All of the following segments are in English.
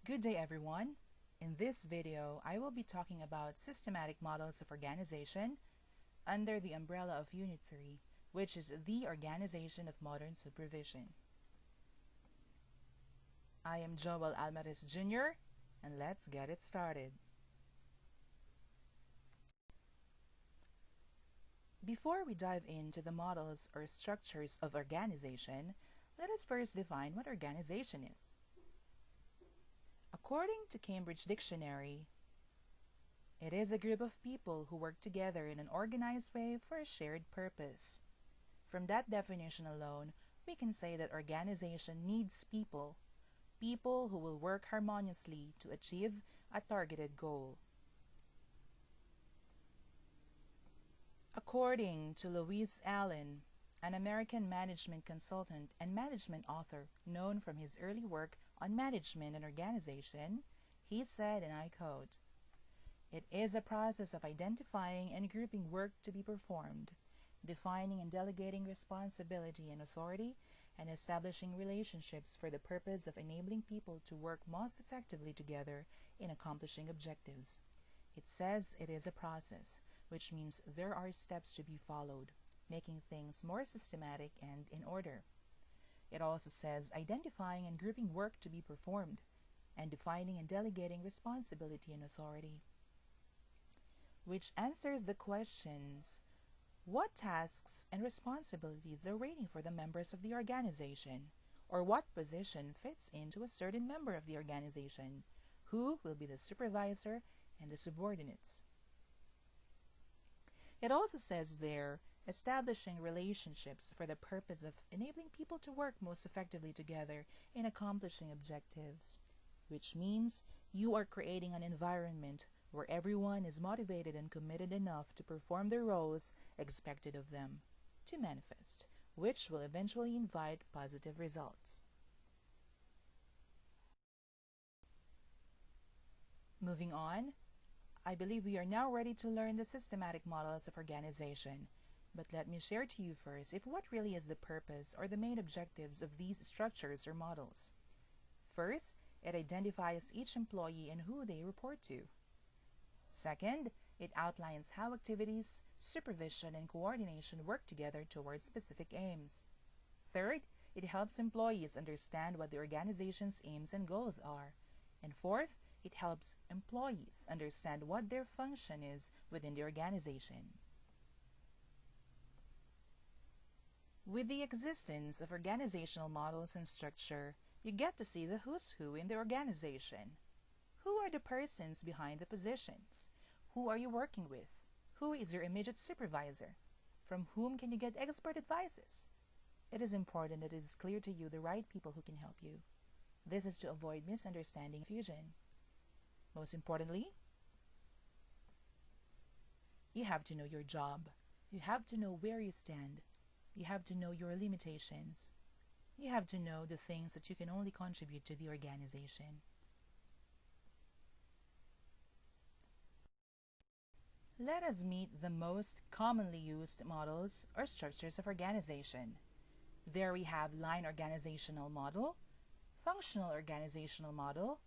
Good day, everyone. In this video, I will be talking about systematic models of organization under the umbrella of Unit 3, which is the organization of modern supervision. I am Joel Almares Jr., and let's get it started. Before we dive into the models or structures of organization, let us first define what organization is. According to Cambridge Dictionary, it is a group of people who work together in an organized way for a shared purpose. From that definition alone, we can say that organization needs people who will work harmoniously to achieve a targeted goal. According to Louis Allen, an American management consultant and management author known from his early work on management and organization, he said, and I quote, "It is a process of identifying and grouping work to be performed, defining and delegating responsibility and authority, and establishing relationships for the purpose of enabling people to work most effectively together in accomplishing objectives." It says it is a process, which means there are steps to be followed, making things more systematic and in order. It also says identifying and grouping work to be performed, and defining and delegating responsibility and authority, which answers the questions: what tasks and responsibilities are waiting for the members of the organization, or what position fits into a certain member of the organization, who will be the supervisor and the subordinates. It also says there, establishing relationships for the purpose of enabling people to work most effectively together in accomplishing objectives, which means you are creating an environment where everyone is motivated and committed enough to perform the roles expected of them to manifest, which will eventually invite positive results. Moving on, I believe we are now ready to learn the systematic models of organization. But let me share to you first what really is the purpose or the main objectives of these structures or models. First, it identifies each employee and who they report to. Second, it outlines how activities, supervision, and coordination work together towards specific aims. Third, it helps employees understand what the organization's aims and goals are. And fourth, it helps employees understand what their function is within the organization. With the existence of organizational models and structure, you get to see the who's who in the organization. Who are the persons behind the positions? Who are you working with? Who is your immediate supervisor? From whom can you get expert advices? It is important that it is clear to you the right people who can help you. This is to avoid misunderstanding and confusion. Most importantly, you have to know your job. You have to know where you stand. You have to know your limitations. You have to know the things that you can only contribute to the organization. Let us meet the most commonly used models or structures of organization. There we have line organizational model, functional organizational model,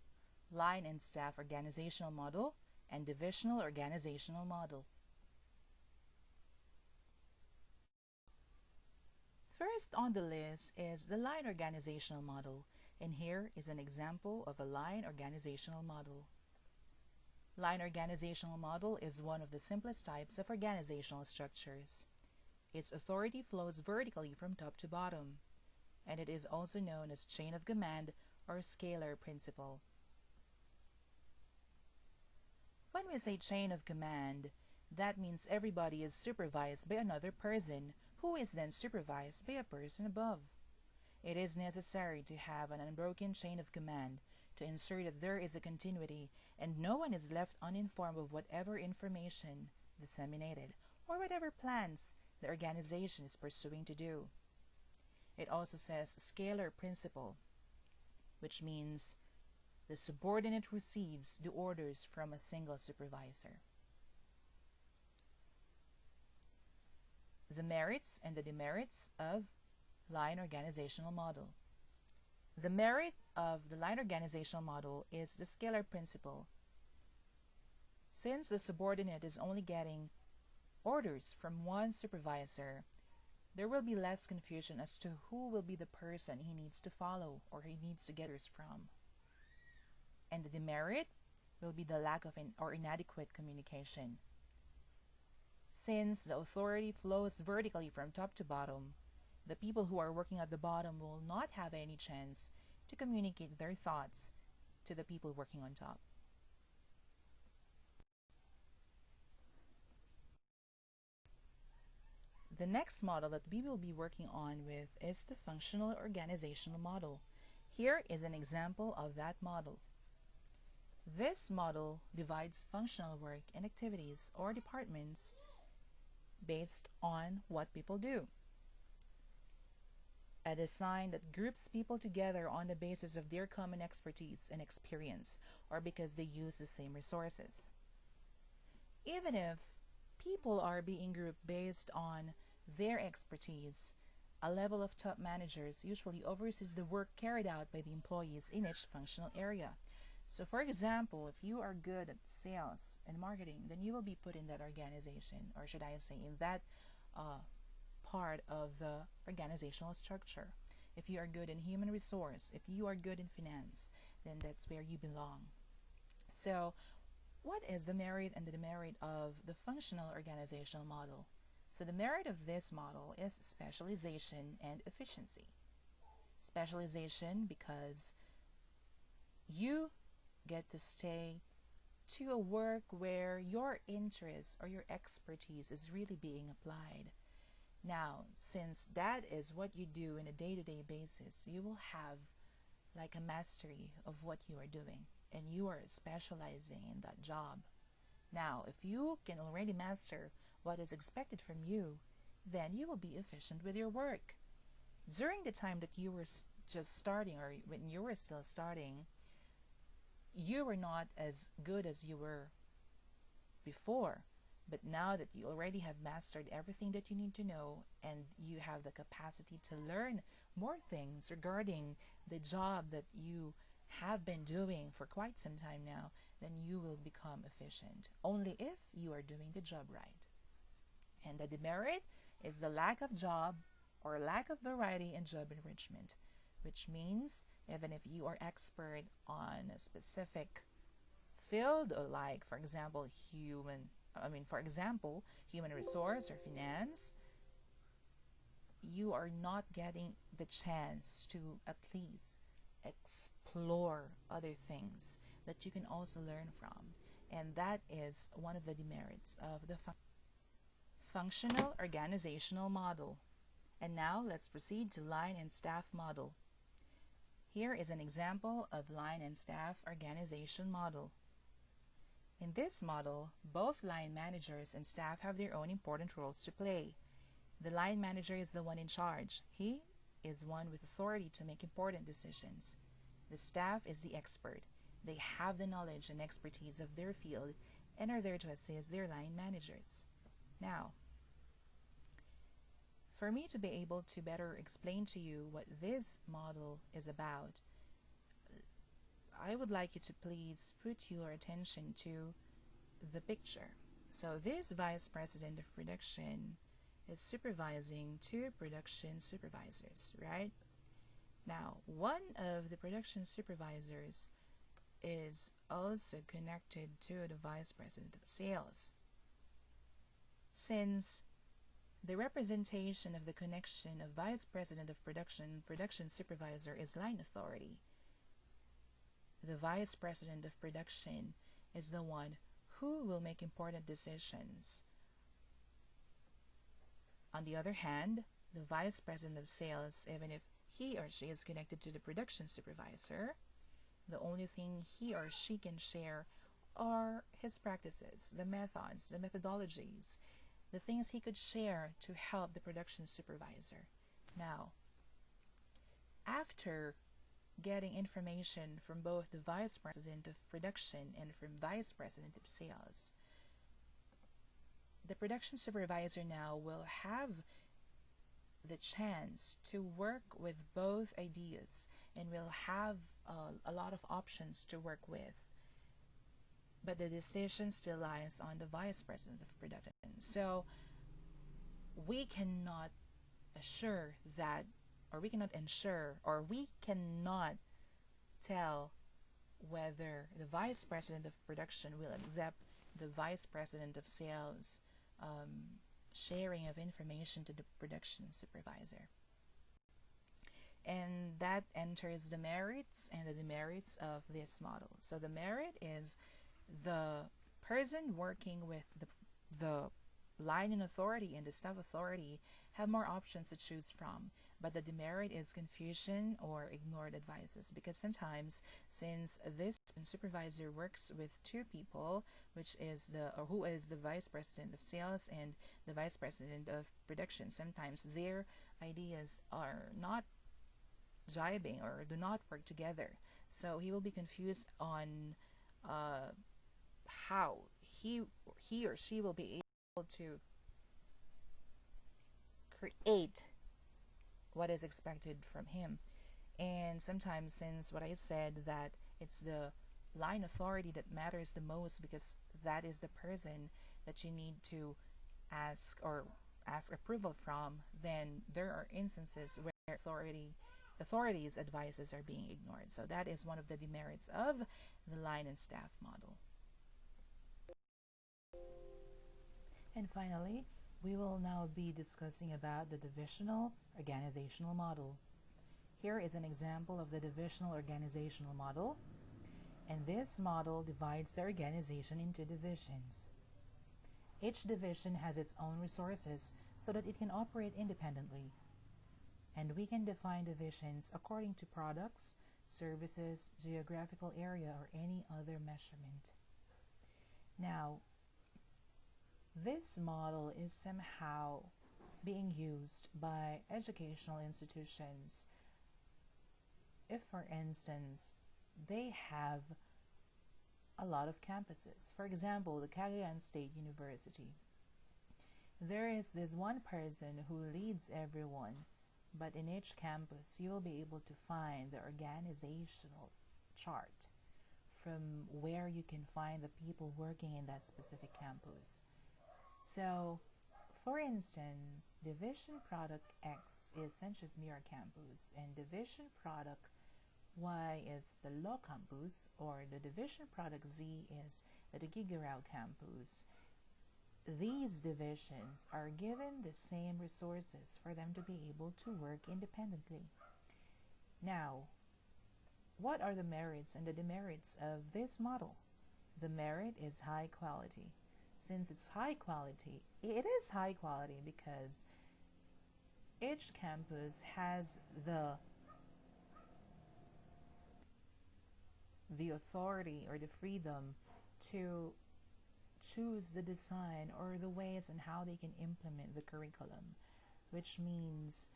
line and staff organizational model, and divisional organizational model. First on the list is the line organizational model, and here is an example of a line organizational model. Line organizational model is one of the simplest types of organizational structures. Its authority flows vertically from top to bottom, and it is also known as chain of command or scalar principle. When we say chain of command, that means everybody is supervised by another person who is then supervised by a person above. It is necessary to have an unbroken chain of command to ensure that there is a continuity and no one is left uninformed of whatever information disseminated or whatever plans the organization is pursuing to do. It also says scalar principle, which means the subordinate receives the orders from a single supervisor. The merits and the demerits of line organizational model. The merit of the line organizational model is the scalar principle. Since the subordinate is only getting orders from one supervisor, there will be less confusion as to who will be the person he needs to follow or he needs to get orders from. And the demerit will be the lack of or inadequate communication. Since the authority flows vertically from top to bottom, the people who are working at the bottom will not have any chance to communicate their thoughts to the people working on top. The next model that we will be working on with is the functional organizational model. Here is an example of that model. This model divides functional work and activities or departments based on what people do. A design that groups people together on the basis of their common expertise and experience, or because they use the same resources. Even if people are being grouped based on their expertise, a level of top managers usually oversees the work carried out by the employees in each functional area. So for example, if you are good at sales and marketing, then you will be put in that organization, or should I say in that part of the organizational structure. If you are good in human resource, if you are good in finance, then that's where you belong. So what is the merit and the demerit of the functional organizational model? So the merit of this model is specialization and efficiency. Specialization because you get to stay to a work where your interest or your expertise is really being applied. Now, since that is what you do on a day-to-day basis, you will have like a mastery of what you are doing, and you are specializing in that job. Now, if you can already master what is expected from you, then you will be efficient with your work. During the time that you were just starting, or when you were still starting, you were not as good as you were before. But now that you already have mastered everything that you need to know, and you have the capacity to learn more things regarding the job that you have been doing for quite some time now, then you will become efficient, only if you are doing the job right. And the demerit is the lack of job or lack of variety in job enrichment, which means even if you are expert on a specific field, or like, for example, human resource or finance, you are not getting the chance to at least explore other things that you can also learn from. And that is one of the demerits of the functional organizational model. And now let's proceed to line and staff model. Here is an example of line and staff organization model. In this model, both line managers and staff have their own important roles to play. The line manager is the one in charge. He is one with authority to make important decisions. The staff is the expert. They have the knowledge and expertise of their field and are there to assist their line managers. Now, for me to be able to better explain to you what this model is about, I would like you to please put your attention to the picture. So this vice president of production is supervising two production supervisors, right? Now, one of the production supervisors is also connected to the vice president of sales. Since the representation of the connection of vice president of production supervisor is line authority, the vice president of production is the one who will make important decisions. On the other hand, the vice president of sales, even if he or she is connected to the production supervisor, the only thing he or she can share are his practices, the methods, the methodologies, the things he could share to help the production supervisor. Now, after getting information from both the vice president of production and from vice president of sales, the production supervisor now will have the chance to work with both ideas and will have a lot of options to work with. But the decision still lies on the vice president of production. So we cannot assure that, or we cannot ensure, or we cannot tell whether the vice president of production will accept the vice president of sales sharing of information to the production supervisor. And that enters the merits and the demerits of this model. So the merit is the person working with the line in authority and the staff authority have more options to choose from. But the demerit is confusion or ignored advices, because sometimes, since this supervisor works with two people, which is who is the vice president of sales and the vice president of production, sometimes their ideas are not jibing or do not work together. So he will be confused on how he or she will be able to create what is expected from him. And sometimes, since what I said, that it's the line authority that matters the most, because that is the person that you need to ask approval from, then there are instances where authorities' advices are being ignored. So that is one of the demerits of the line and staff model. And finally, we will now be discussing about the divisional organizational model. Here is an example of the divisional organizational model, and this model divides the organization into divisions. Each division has its own resources so that it can operate independently, and we can define divisions according to products, services, geographical area, or any other measurement. Now, this model is somehow being used by educational institutions. If, for instance, they have a lot of campuses, for example, the Cagayan State University, there is this one person who leads everyone, but in each campus you will be able to find the organizational chart from where you can find the people working in that specific campus. So, for instance, Division Product X is Sanchez Mira campus, and Division Product Y is the Law campus, or the Division Product Z is the Tuguegarao campus. These divisions are given the same resources for them to be able to work independently. Now, what are the merits and the demerits of this model? The merit is high quality. Since it's high quality, it is high quality because each campus has the authority or the freedom to choose the design or the ways and how they can implement the curriculum, which means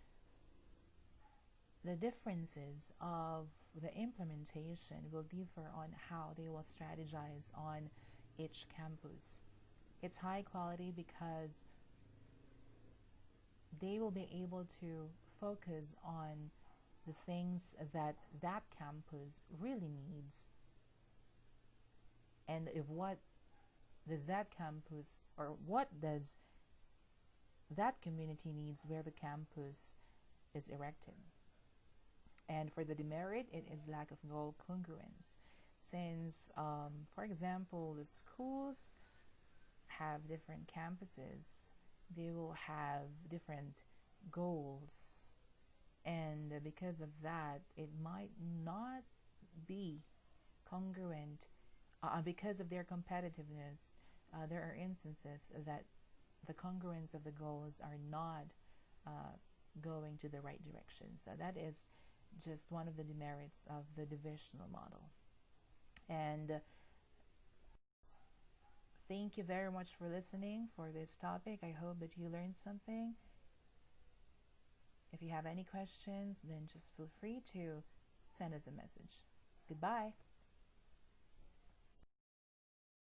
the differences of the implementation will differ on how they will strategize on each campus. It's high quality because they will be able to focus on the things that that campus really needs, and if what does that campus, or what does that community needs where the campus is erected. And for the demerit, it is lack of goal congruence. Since, for example, the schools have different campuses, they will have different goals, and because of that, it might not be congruent. Because of their competitiveness, there are instances that the congruence of the goals are not going to the right direction. So that is just one of the demerits of the divisional model. And thank you very much for listening for this topic. I hope that you learned something. If you have any questions, then just feel free to send us a message. Goodbye.